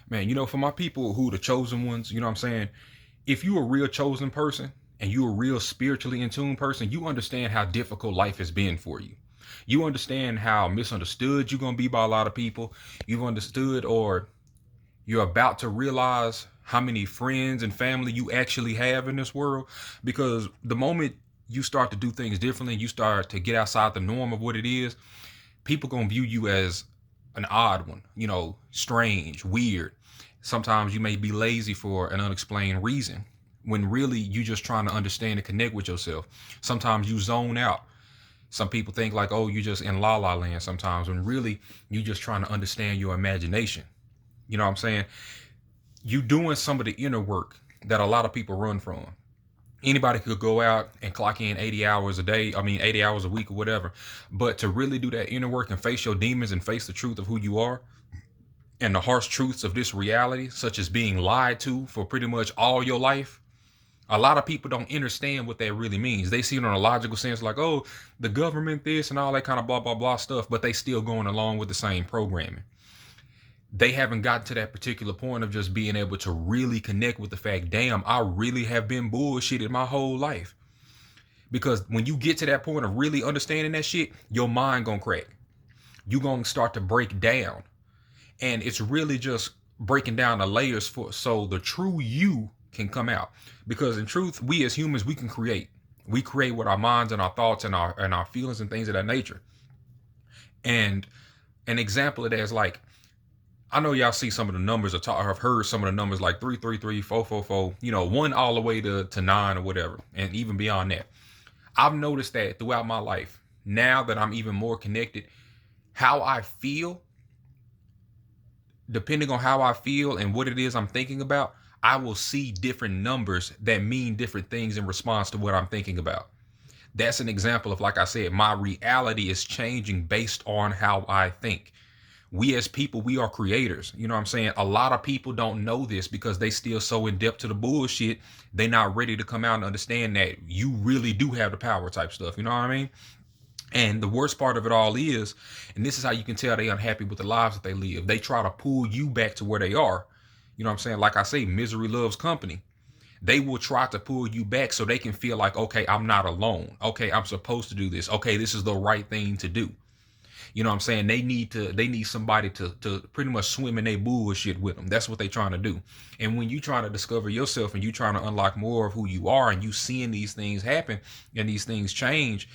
Man, for my people who the chosen ones, you know what I'm saying? If you a real chosen person and you a real spiritually in tune person, you understand how difficult life has been for you. You understand how misunderstood you're gonna be by a lot of people. You've understood, or you're about to realize how many friends and family you actually have in this world. Because the moment you start to do things differently, you start to get outside the norm of what it is, people gonna view you as an odd one, strange, weird. Sometimes you may be lazy for an unexplained reason, when really you just trying to understand and connect with yourself. Sometimes you zone out. Some people think like, oh, you just in la la land sometimes, when really you just trying to understand your imagination. You know what I'm saying? You doing some of the inner work that a lot of people run from. Anybody could go out and clock in 80 hours a day, 80 hours a week or whatever. But to really do that inner work and face your demons and face the truth of who you are and the harsh truths of this reality, such as being lied to for pretty much all your life, a lot of people don't understand what that really means. They see it on a logical sense, like, oh, the government this and all that kind of blah, blah, blah stuff, but they still going along with the same programming. They haven't gotten to that particular point of just being able to really connect with the fact, damn, I really have been bullshitted my whole life. Because when you get to that point of really understanding that shit, your mind gonna crack. You gonna start to break down. And it's really just breaking down the layers for so the true you can come out. Because in truth, we as humans, we can create. We create with our minds and our thoughts and our feelings and things of that nature. And an example of that is like, I know y'all see some of the numbers, or have heard some of the numbers like 333, 444, one all the way to nine or whatever, and even beyond that. I've noticed that throughout my life, now that I'm even more connected, how I feel, depending on how I feel and what it is I'm thinking about, I will see different numbers that mean different things in response to what I'm thinking about. That's an example of, like I said, my reality is changing based on how I think. We as people, we are creators. You know what I'm saying? A lot of people don't know this because they still so in depth to the bullshit. They not ready to come out and understand that you really do have the power type stuff. You know what I mean? And the worst part of it all is, and this is how you can tell they unhappy with the lives that they live. They try to pull you back to where they are. You know what I'm saying? Like I say, misery loves company. They will try to pull you back so they can feel like, okay, I'm not alone. Okay, I'm supposed to do this. Okay, this is the right thing to do. You know what I'm saying? They need somebody to pretty much swim in their bullshit with them. That's what they trying to do. And when you trying to discover yourself and you trying to unlock more of who you are and you seeing these things happen and these things change,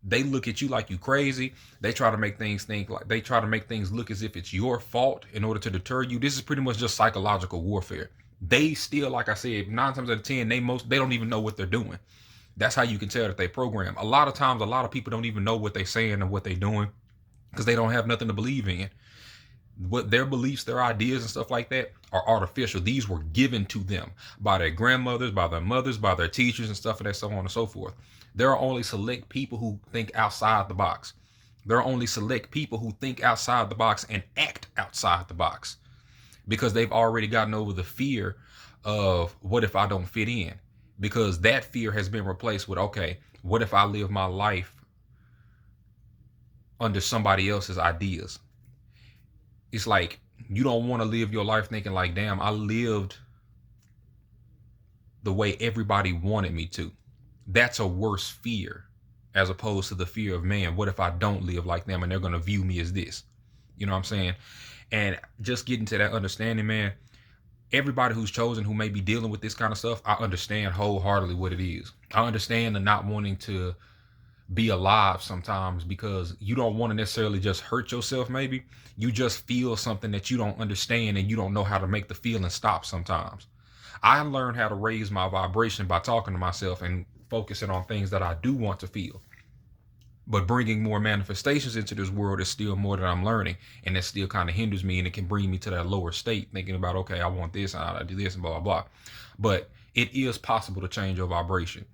they look at you like you crazy. They try to make things look as if it's your fault in order to deter you. This is pretty much just psychological warfare. They still, like I said, 9 times out of 10, they don't even know what they're doing. That's how you can tell that they program. A lot of times, a lot of people don't even know what they're saying and what they're doing because they don't have nothing to believe in. What their beliefs, their ideas, and stuff like that are artificial. These were given to them by their grandmothers, by their mothers, by their teachers, and stuff, and that, so on and so forth. There are only select people who think outside the box. There are only select people who think outside the box and act outside the box because they've already gotten over the fear of what if I don't fit in? Because that fear has been replaced with, okay, what if I live my life under somebody else's ideas? It's like you don't want to live your life thinking like, damn, I lived the way everybody wanted me to. That's a worse fear as opposed to the fear of, man, what if I don't live like them and they're going to view me as this? You know what I'm saying? And just getting to that understanding, man, everybody who's chosen who may be dealing with this kind of stuff, I understand wholeheartedly what it is. I understand the not wanting to be alive sometimes because you don't want to necessarily just hurt yourself. Maybe you just feel something that you don't understand and you don't know how to make the feeling stop sometimes. I learned how to raise my vibration by talking to myself and focusing on things that I do want to feel. But bringing more manifestations into this world is still more that I'm learning, and it still kind of hinders me, and it can bring me to that lower state, thinking about, okay, I want this, I do this, and blah blah blah. But it is possible to change your vibration.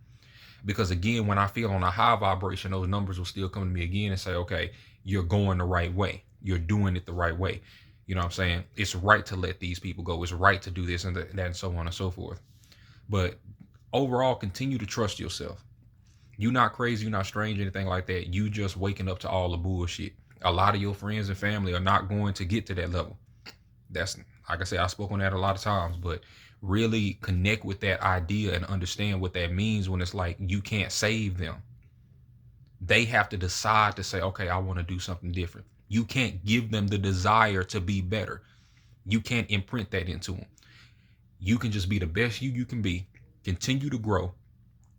Because again, when I feel on a high vibration, those numbers will still come to me again and say, okay, you're going the right way. You're doing it the right way. You know what I'm saying? It's right to let these people go. It's right to do this and that and so on and so forth. But overall, continue to trust yourself. You're not crazy. You're not strange, anything like that. You just waking up to all the bullshit. A lot of your friends and family are not going to get to that level. That's Like I said, I spoke on that a lot of times, but really connect with that idea and understand what that means when it's like you can't save them. They have to decide to say, okay, I want to do something different. You can't give them the desire to be better. You can't imprint that into them. You can just be the best you can be, continue to grow,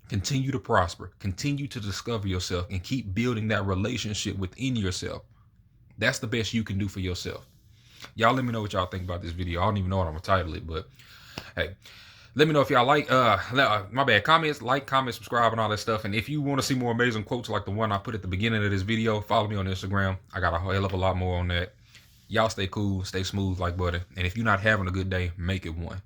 continue to prosper, continue to discover yourself, and keep building that relationship within yourself. That's the best you can do for yourself. Y'all let me know what y'all think about this video. I don't even know what I'm gonna title it, but hey, let me know if y'all like my bad, comments, like, comment, subscribe, and all that stuff. And if you want to see more amazing quotes like the one I put at the beginning of this video, follow me on Instagram. I got a hell of a lot more on that. Y'all stay cool, stay smooth like butter, and if you're not having a good day, make it one.